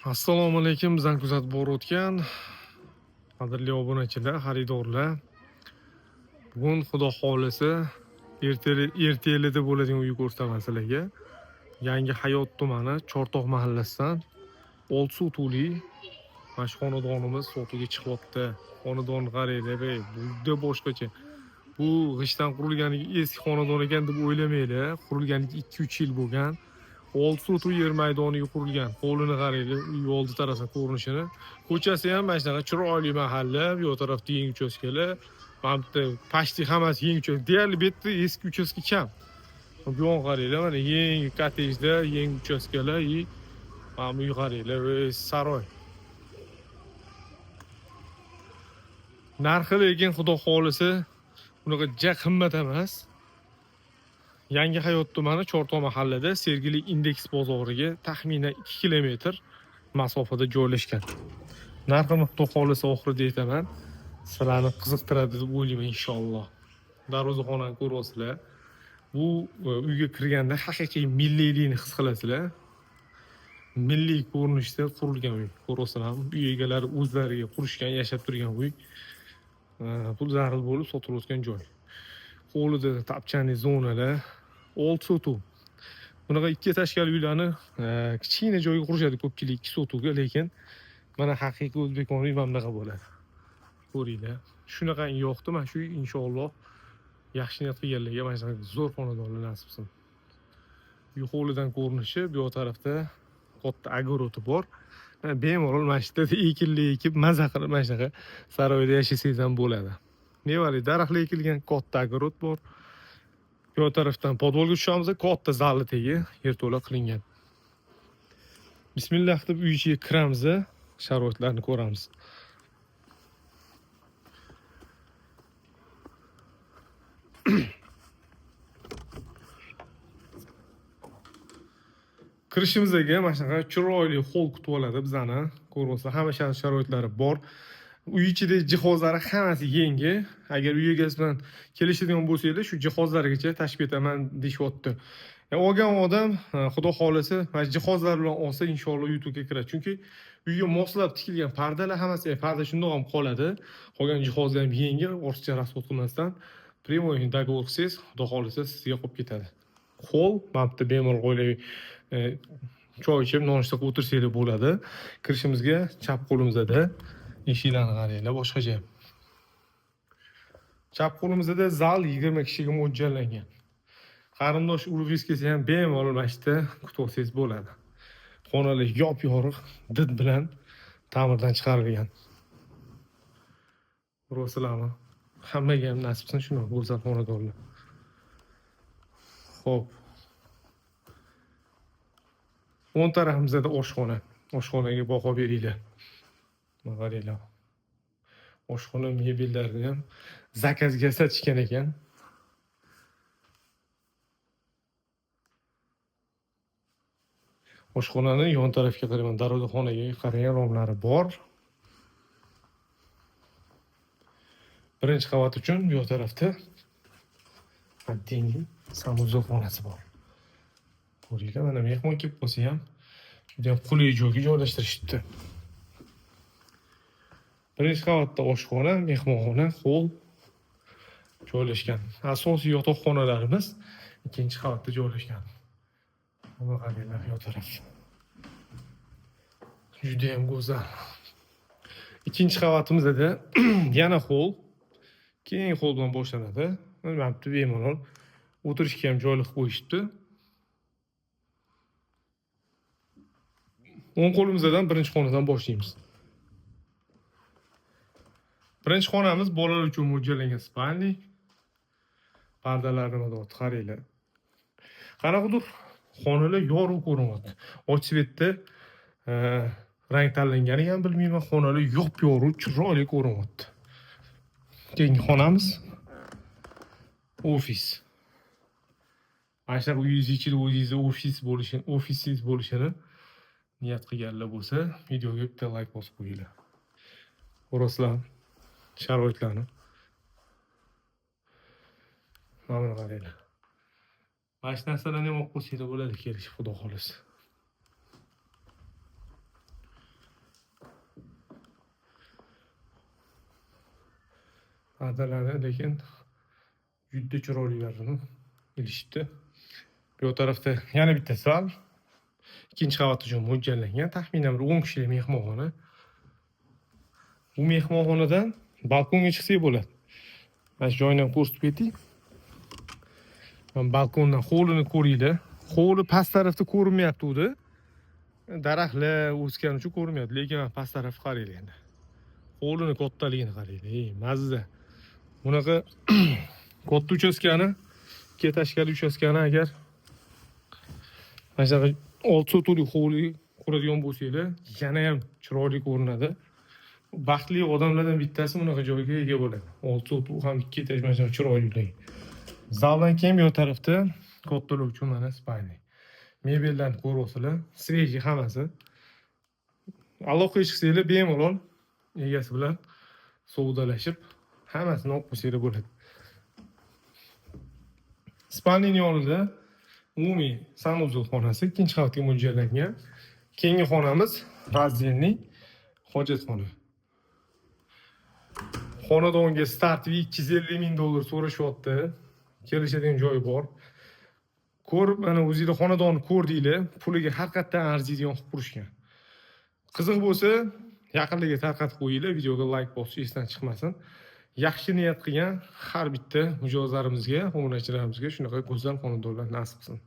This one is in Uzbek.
Assalomu alaykum. Bizdan kuzatib borayotgan qadrli obunachilar, xaridorlar. Bugun xudo xolisi ertelida bo'ladigan uy ko'rsataman sizlarga. Yangi Hayot tumani Chortoq mahallasidan Olsuv tuli mana shu xonadonimiz sotuvga chiqyapti. Xonadon qaranglar, bu juda boshqacha. Bu g'ishtdan qurilganiga eski xonadon ekan deb o'ylamaylar. Qurilganiga 2-3 yil bo'lgan. Olsuv yer maydoniga qurilgan. Hovlini qaranglar, uy oldi tarafdan ko'rinishini. Ko'chasi ham mana shunaqa chiroyli mahalla, bu tarafda yangi uchastkalar. Mana bu yerda почти hammasi yangi uchastka. Deyarli bu yerda eski uchastka kam. Bu yoqqa qaranglar, mana yangi kottejda, yangi uchastkalar, mana bu qaranglar, saroy. Narxi lekin xudo xolisi bunaqa ja qimmat emas. Yangi Hayot tumani Chortoq mahallada Sergeli Indeks bozoriga taxminan 2 kilometr masofada joylashgan. Narxini xudo xolisi oxirida aytaman. Sizlarni qiziqtiradi deb o'ylayman inshaalloh. Darvozaxonani ko'ryapsizlar. Bu uyga kirganda haqiqiy milliylikni his qilasizlar. Milliy ko'rinishda qurilgan uy. Ko'ryapsizlar, uy egalari o'zlariga qurishgan, yashab turgan uy. Pul zaril bo'lib sotilayotgan joy. Hovlida tapchani zonalar, old sotuv. Bunaqa ikki tashkali uylarni kichkina joyga qurishadi ko'pchilik 2 sotuvga, lekin mana haqiqiy O'zbekiston uy mana bunaqa bo'ladi. Ko'ringlar. Shunaqa yo'qdi, mana shu inshaalloh yaxshi niyat qilganlarga mana shunaqa zo'r xonadonlar nasib qilsin. Uy hovlidan ko'rinishi, bu tarafda katta agorodi bor. Bemalol mana shu yerda ekinli ekib, maza qilib mana shunaqa saroyda yashasangiz ham bo'ladi. Mevali daraxtlar ekilgan katta agorod bor. Bu tarafdan podvolga tushamiz, katta zalli tegi yerto'la qilingan. Bismillah deb uy ichiga kiramiz, sharoitlarni ko'ramiz. Kirishimizga mana shunaqa chiroyli hol kutib oladi bizani. Ko'ryapsizlar, hamma sharoitlari bor. Uy ichida jihozlari hammasi yangi. Agar uy egasi bilan kelishadigan bo'lsangiz, shu jihozlargacha tashib etaman deyapti. Olgan odam xudo xolisi mana jihozlar bilan olsa inshaalloh YouTube'ga kiradi. Chunki uyga moslab tikilgan pardalar hammasi parda shundoq ham qoladi. Qolgan jihoz ham yangi, ortiqcha rasxod qilmasdan primoy dogovor qilsangiz, xudo xolisi sizga qolib ketadi. Hol, mana bu yerda bemalol oilaviy choy ichib, nonushta qilib o'tirsanglar bo'ladi. Kirishimizga chap qo'limizda eshiklarni qaranglar, boshqacha. Chap qo'limizda zal 20 kishiga mo'ljallangan. Qarindosh urug'ingiz kelsa ham bemalol mana shu yerda kutib olsangiz bo'ladi. Xonalar yop-yorug' did bilan ta'mirdan chiqarilgan. Ro'slarmi? Hammaga ham nasib qilsin shuni go'zal xonadonlar. Xo'p. O'ng tarafimizda oshxona. Oshxonaga baho beringlar. Mana qaranglar. Oshxona mebellarini ham zakazga sotishgan ekan. Oshxonani yon tarafga qarayman, darvozaxonaga qarang, romlari bor. Birinchi qavat uchun bu tarafda attengi samozoq xonasi bor. Ko'ringlar, mana mehmon kelib qolsa ham juda ham qulay joyga joylashtirishibdi. Birinchi qavatda oshxona, mehmonxona, hol joylashgan. Asosiy yotoqxonalarimiz ikkinchi qavatda joylashgan. Mana qaranglar, bu taraf. Juda ham go'zal. Ikkinchi qavatimizda yana hol, keyin hol bilan boshlanadi. Mana bu bemalol o'tirishga ham joylik qo'yishibdi. O'ng qo'limizdan birinchi xonadan boshlaymiz. Birinchi xonamiz bolalar uchun mo'ljallangan spalnik. Pardalarni o'rta qaranglar. Qanaqadir xonalar yorug' ko'rinyapti. Ochsvetda rang tanlangani ham bilmayman, xonalar yop-yorug', chiroyli ko'rinyapti. Keyingi xonamiz ofis. Mana shu uyingiz ichida o'zingizda ofisingiz bo'lishini niyat qilganlar bo'lsa, videoga bitta like bosib qo'yinglar. Ko'rasizlar sharoitlarni. Mana qaranglar. Mana shu narsalarni ham olib qo'ysanglar bo'ladi, kelishib xudo xolisi. Adalari lekin juda chiroylilarini ilishibdi. Bu tarafda yana bitta sal, ikkinchi qavat uchun mo'ljallangan, taxminan bir 10 kishilik mehmonxona. Bu mehmonxonadan balkonga chiqsak bo'ladi. Mana shu joydan ko'rsatib ketdik. Balkondan hovlini ko'ringlar. Hovli past tarafda ko'rinmayapti edi. Daraxtlar o'sgani uchun ko'rinmayapti, lekin past tarafga qaranglar endi. Hovlini kattaligini qaranglar. Mazza. Bunaqa katta uchastkani, ikki tashkali uchastkani agar mana shunaqa 6 sotulik hovli quradigan bo'lsanglar, yana ham chiroyli ko'rinadi. Baxtli odamlardan bittasi bunaqa joyga ega bo'ladi. 6 sotuq ham 2 etaj mana shunaqa chiroyli. Zaldan keyin bu tarafda kattalar uchun mana spalni. Mebellarni ko'ryapsizlar, svejiy hammasi. Aloqaga chiqsanglar bemalol egasi bilan savdolashib, hammasini olib qo'ysanglar bo'ladi. Spalning yonida umumiy sanuzul xonasi, ikkinchi qavatga mo'ljallangan. Keyingi xonamiz razdelniy hojatxona. Xonadonga start $250,000 so'rashyapti. Kelishadigan joyi bor. Ko'rib, mana o'zingizlar xonadonni ko'rdinglar, puliga har qatdan arziydigan qilib qurishgan. Qiziq bo'lsa, yaqinlarga tarqatib qo'yinglar, videoga like bosish esdan chiqmasin. Yaxshi niyat qilgan har bitta mijozlarimizga, obunachilarimizga shunaqa go'zal xonadonlar nasib qilsin.